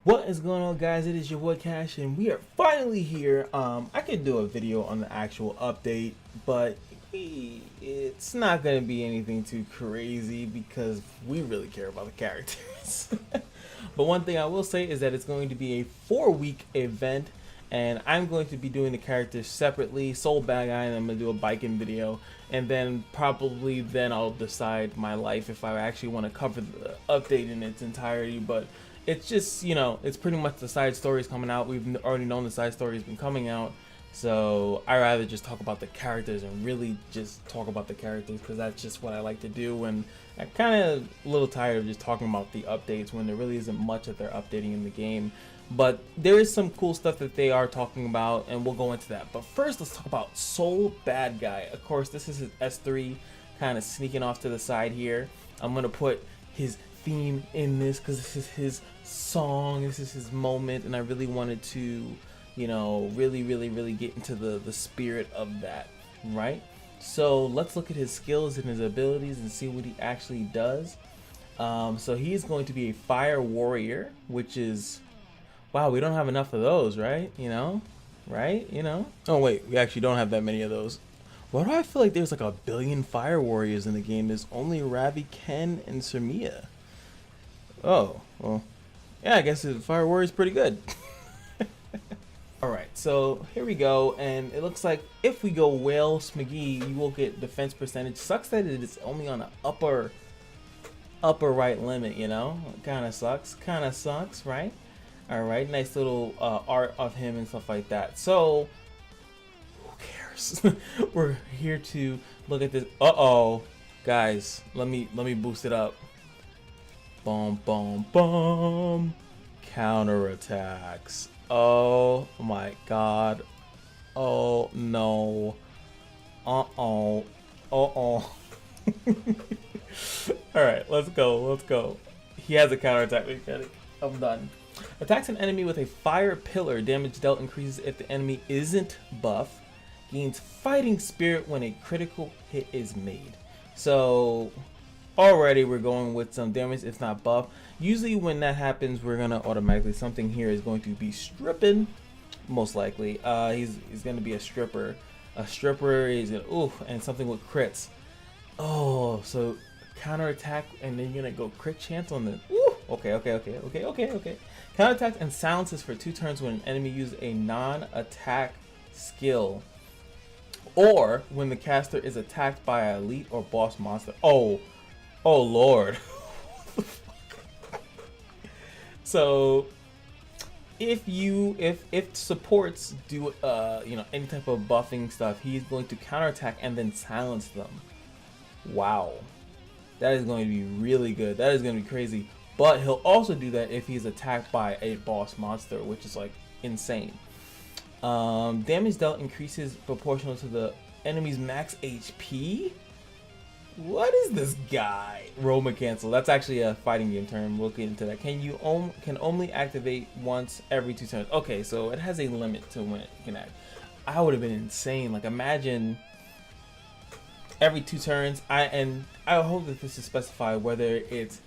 What is going on, guys? It is your boy Cash, and we are finally here. I could do a video on the actual update, but it's not going to be anything too crazy because we really care about the characters. But one thing I will say is that it's going to be a 4-week event, and I'm going to be doing the characters separately. Soul Badguy, and I'm going to do a biking video, and then probably I'll decide my life if I actually want to cover the update in its entirety. But it's just, it's pretty much the side stories coming out. We've already known the side story has been coming out, so I rather just talk about the characters and really just talk about the characters because that's just what I like to do. And I'm kind of a little tired of just talking about the updates when there really isn't much that they're updating in the game. But there is some cool stuff that they are talking about, and we'll go into that. But first, let's talk about Soul Badguy. Of course, this is his S3 kind of sneaking off to the side here. I'm going to put his theme in this because this is his song, this is his moment, and I really wanted to, really get into the spirit of that, right? So let's look at his skills and his abilities and see what he actually does. So he's going to be a fire warrior, which is, wow, we don't have enough of those, right? Right? Oh wait, we actually don't have that many of those. Why do I feel like there's like 1 billion fire warriors in the game? There's only Ravi, Ken, and Surmiya. Oh, well, yeah, I guess the fire warrior is pretty good. Alright, so here we go, and it looks like if we go Whale Smiggy, you will get defense percentage. Sucks that it is only on the upper right limit, Kinda sucks, right? Alright, nice little art of him and stuff like that. So, who cares? We're here to look at this. Uh-oh. Guys, let me boost it up. Boom, boom, boom. Counterattacks. Oh my god. Oh no. Uh-oh. Uh-oh. Alright, let's go. He has a counterattack mechanic. I'm done. Attacks an enemy with a fire pillar. Damage dealt increases if the enemy isn't buff. Gains fighting spirit when a critical hit is made. So already we're going with some damage. It's not buff. Usually when that happens, we're gonna automatically, something here is going to be stripping, most likely. He's gonna be a stripper. He's gonna, ooh, and something with crits. Oh, so counterattack, and then you're gonna go crit chance on the, ooh, okay. Counterattack and silences for 2 turns when an enemy uses a non-attack skill, or when the caster is attacked by an elite or boss monster. Oh lord. So if supports do any type of buffing stuff, he's going to counterattack and then silence them. Wow, that is going to be really good. That is going to be crazy. But he'll also do that if he's attacked by a boss monster, which is like insane. Damage dealt increases proportional to the enemy's max HP. What is this guy? Roma cancel. That's actually a fighting game term. We'll get into that. Can only activate once every 2 turns. Okay, so it has a limit to when it can act. I would have been insane. Like, imagine every 2 turns. I hope that this is specified whether it's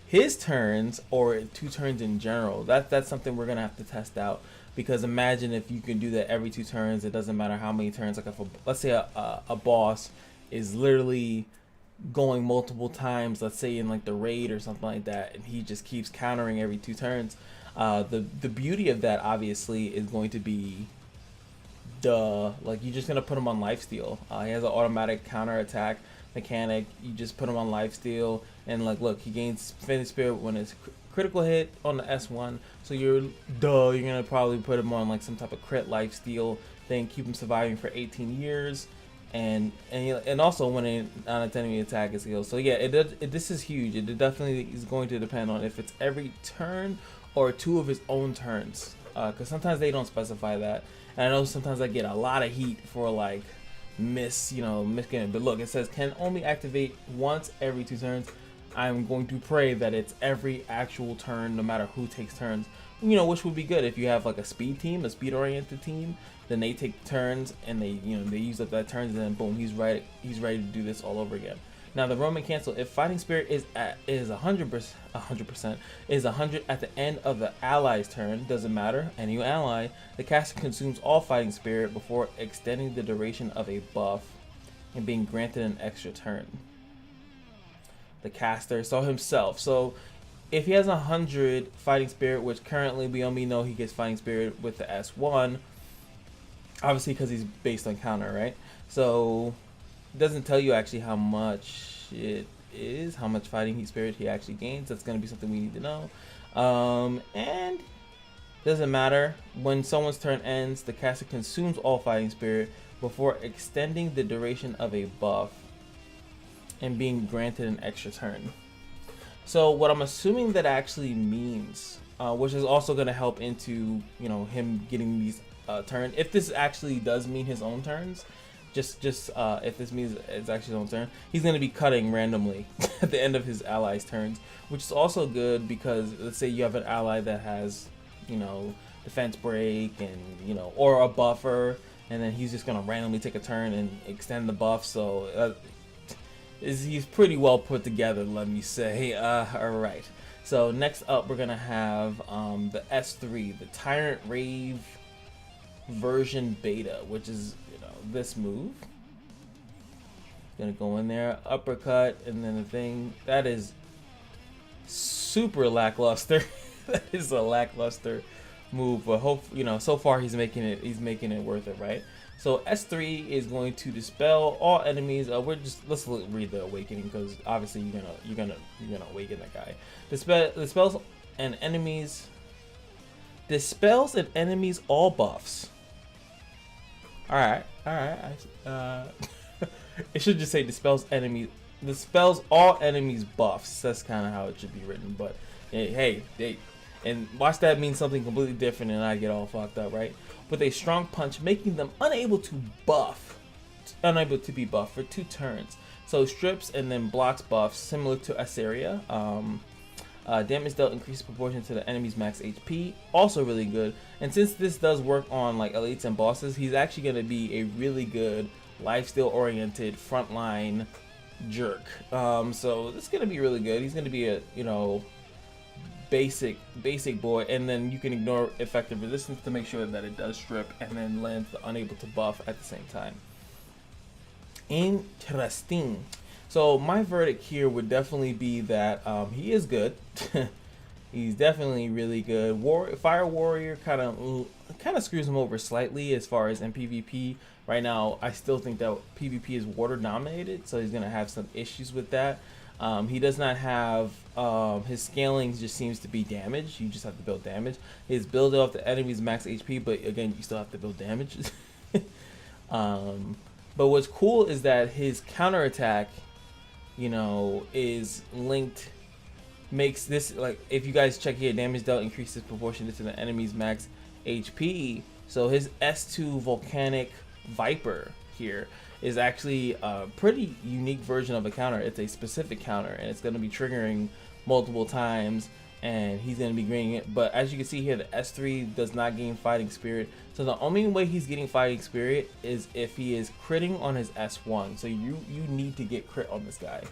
his turns or 2 turns in general. That's something we're gonna have to test out, because imagine if you can do that every 2 turns. It doesn't matter how many turns. Like, if let's say a boss is literally going multiple times, let's say in like the raid or something like that, and he just keeps countering every 2 turns. The beauty of that obviously is going to be like, you're just gonna put him on lifesteal. He has an automatic counterattack mechanic. You just put him on lifesteal, and like, look, he gains fighting spirit when it's critical hit on the S1. So you're gonna probably put him on like some type of crit lifesteal thing, keep him surviving for 18 years. And also when on an enemy attack is healed. So yeah, this is huge. It definitely is going to depend on if it's every turn or 2 of his own turns, because sometimes they don't specify that. And I know sometimes I get a lot of heat for like missing it. But look, it says can only activate once every 2 turns. I'm going to pray that it's every actual turn, no matter who takes turns. Which would be good if you have like a speed team, a speed-oriented team. Then they take turns and they use up that turns, and then boom, he's ready to do this all over again. Now the Roman cancel, if fighting spirit is 100% is 100 at the end of the ally's turn, doesn't matter, any ally, the caster consumes all fighting spirit before extending the duration of a buff and being granted an extra turn. The caster, so himself. So if he has 100 fighting spirit, which currently we only know he gets fighting spirit with the S1, obviously because he's based on counter, right? So it doesn't tell you actually how much it is, how much fighting spirit he actually gains. That's going to be something we need to know. And doesn't matter, when someone's turn ends, the caster consumes all fighting spirit before extending the duration of a buff and being granted an extra turn. So what I'm assuming that actually means, which is also going to help into, you know, him getting these turn, if this actually does mean his own turns, just if this means it's actually his own turn, he's going to be cutting randomly at the end of his allies' turns, which is also good because let's say you have an ally that has, you know, defense break and, you know, or a buffer, and then he's just going to randomly take a turn and extend the buff. So he's pretty well put together, let me say. Alright, so next up we're gonna have the S3, the Tyrant Rave version beta, which is, you know, this move. Gonna go in there, uppercut, and then the thing that is super lackluster. That is a lackluster move, but hope, you know, so far he's making it worth it, right? So S3 is going to dispel all enemies. Let's read the awakening because obviously you're gonna awaken that guy. Dispels an enemy's all buffs. All right. It should just say dispels all enemies buffs. That's kind of how it should be written. But hey, and watch that mean something completely different, and I get all fucked up, right? With a strong punch, making them unable to be buffed for 2 turns. So strips and then blocks buffs, similar to Asaria. Damage dealt increases proportion to the enemy's max HP, also really good. And since this does work on like elites and bosses, he's actually going to be a really good lifesteal oriented frontline jerk. So this is going to be really good. He's going to be a, you know, basic boy, and then you can ignore effective resistance to make sure that it does strip and then lands the unable to buff at the same time. Interesting. So my verdict here would definitely be that he is good. He's definitely really good. Fire Warrior kind of screws him over slightly as far as in PvP. Right now, I still think that PvP is water dominated, so he's gonna have some issues with that. He does not have, his scaling just seems to be damage. You just have to build damage. His build off the enemy's max HP, but again, you still have to build damage. But what's cool is that his counterattack, you know, is linked, makes this, like, if you guys check here, damage dealt increases proportionate to the enemy's max HP. So his S2 Volcanic Viper here is actually a pretty unique version of a counter. It's a specific counter, and it's going to be triggering multiple times, and he's going to be gaining it. But as you can see here, the S3 does not gain fighting spirit. So the only way he's getting fighting spirit is if he is critting on his S1. So you need to get crit on this guy.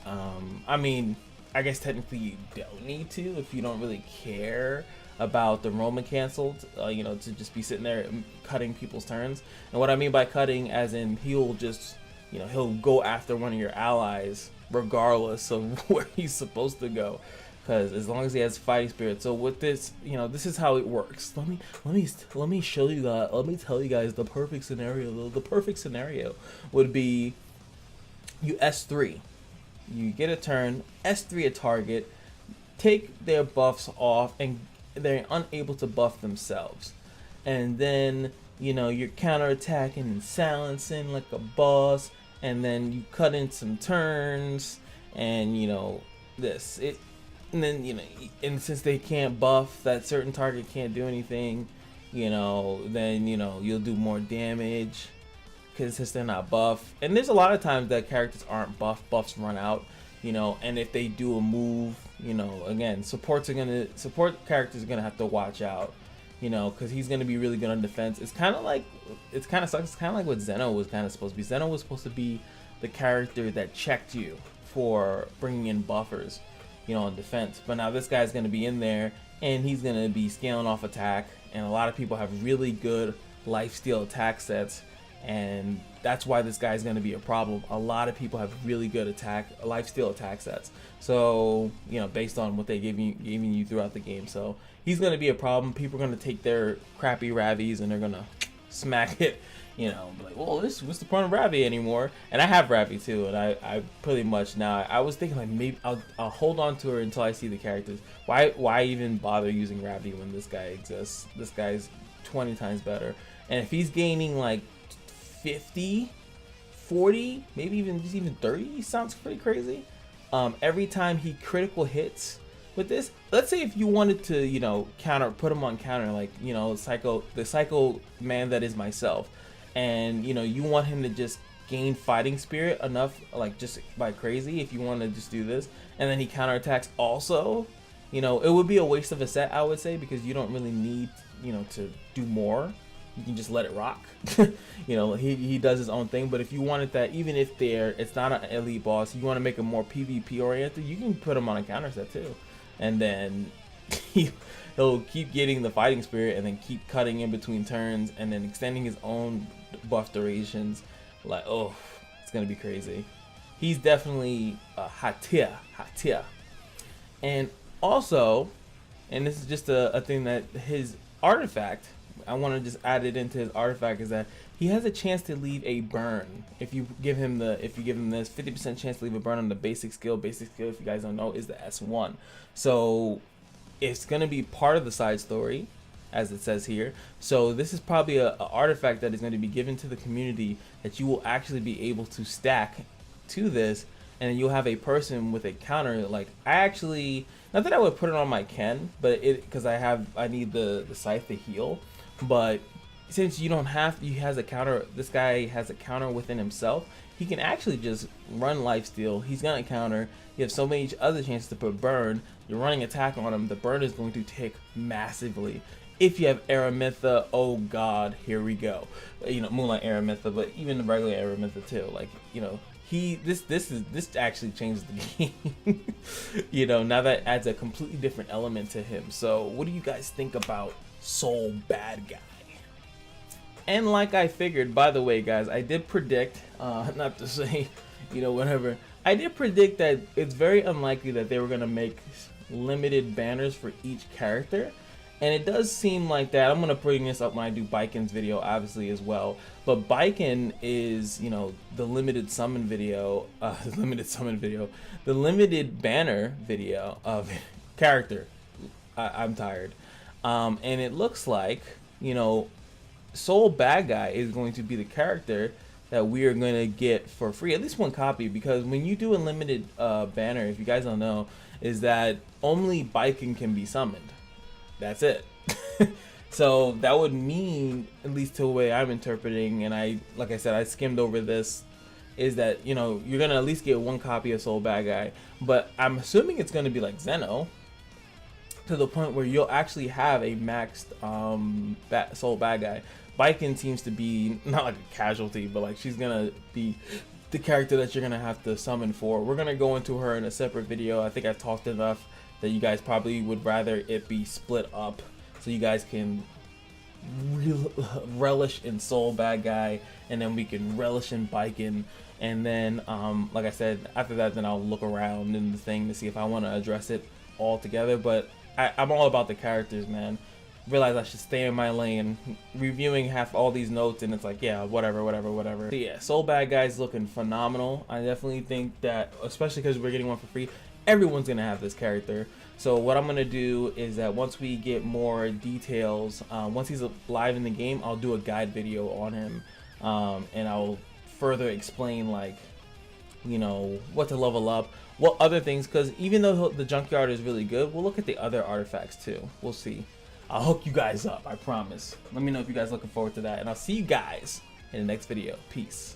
I mean, I guess technically you don't need to if you don't really care about the Roman canceled, you know, to just be sitting there cutting people's turns. And what I mean by cutting, as in he'll just, you know, he'll go after one of your allies regardless of where he's supposed to go, because as long as he has fighting spirit. So with this, you know, this is how it works. Let me show you guys. Let me tell you guys the perfect scenario. The perfect scenario would be you S3, you get a turn, S3 a target, take their buffs off, and they're unable to buff themselves, and then, you know, you're counterattacking and silencing like a boss, and then you cut in some turns, and, you know, and then, you know, and since they can't buff, that certain target can't do anything, you know, then, you know, you'll do more damage because since they're not buff. And there's a lot of times that characters aren't buffs run out, you know, and if they do a move, you know, again, support characters are gonna have to watch out, you know, because he's gonna be really good on defense. It kind of sucks. It's kind of like what Zeno was kind of supposed to be. Zeno was supposed to be the character that checked you for bringing in buffers, you know, in defense. But now this guy's going to be in there, and he's going to be scaling off attack, and a lot of people have really good lifesteal attack sets, and that's why this guy's going to be a problem. A lot of people have really good lifesteal attack sets, so you know, based on what they giving you throughout the game. So he's going to be a problem. People are going to take their crappy Ravis and they're going to smack it, you know, like, well, what's the point of Ravi anymore? And I have Ravi too, and I pretty much now, I was thinking like maybe I'll hold on to her until I see the characters. Why even bother using Ravi when this guy exists? This guy's 20 times better, and if he's gaining like 50, 40, maybe even 30, sounds pretty crazy. Every time he critical hits with this, let's say if you wanted to, you know, put him on counter, like, you know, the psycho man that is myself, and you know, you want him to just gain fighting spirit enough, like just by crazy, if you want to just do this, and then he counterattacks also, you know, it would be a waste of a set, I would say, because you don't really need, you know, to do more. You can just let it rock. You know, he does his own thing. But if you wanted that, even if it's not an elite boss, you want to make him more PvP oriented, you can put him on a counter set too, and then he'll keep getting the fighting spirit, and then keep cutting in between turns, and then extending his own buff durations. Like, oh, it's gonna be crazy. He's definitely a hot tier. And also, and this is just a thing that his artifact, I want to just add it into his artifact, is that he has a chance to leave a burn if you give him this 50% chance to leave a burn on the basic skill. Basic skill, if you guys don't know, is the S1. So it's gonna be part of the side story, as it says here. So this is probably a artifact that is going to be given to the community that you will actually be able to stack to this, and then you'll have a person with a counter. Like, I actually, not that I would put it on my Ken, but because I need the scythe to heal. But since you don't have, he has a counter, this guy has a counter within himself, he can actually just run lifesteal. He's gonna counter. You have so many other chances to put burn. You're running attack on him. The burn is going to tick massively. If you have Aramitha, oh god, here we go. You know, Moonlight Aramitha, but even the regular Aramitha too. Like, you know, this actually changes the game. You know, now that adds a completely different element to him. So what do you guys think about Soul Badguy? And like I figured, by the way, guys, I did predict, not to say, you know, whatever, I did predict that it's very unlikely that they were going to make limited banners for each character. And it does seem like that. I'm going to bring this up when I do Biken's video, obviously, as well. But Biken is, you know, the limited summon video, the limited banner video of character. I'm tired. And it looks like, you know, Soul Badguy is going to be the character that we are going to get for free, at least one copy, because when you do a limited banner, if you guys don't know, is that only Biken can be summoned. That's it. So that would mean, at least to the way I'm interpreting, and like I said, I skimmed over this, is that, you know, you're gonna at least get one copy of Soul Badguy, but I'm assuming it's gonna be like Zeno, to the point where you'll actually have a maxed Soul Badguy. Biken seems to be not like a casualty, but like she's gonna be the character that you're gonna have to summon for. We're gonna go into her in a separate video. I think I've talked enough that you guys probably would rather it be split up, so you guys can relish in Soul Badguy, and then we can relish in Biken, and then like I said, after that, then I'll look around in the thing to see if I want to address it all together. But I'm all about the characters, man. Realize I should stay in my lane, reviewing half all these notes, and it's like, yeah, whatever. So yeah, Soul Badguy is looking phenomenal. I definitely think that, especially because we're getting one for free, everyone's gonna have this character. So what I'm gonna do is that once we get more details, once he's live in the game, I'll do a guide video on him, and I'll further explain, like, you know, what to level up, what other things, because even though the junkyard is really good, we'll look at the other artifacts too. We'll see. I'll hook you guys up, I promise. Let me know if you guys are looking forward to that, and I'll see you guys in the next video. Peace.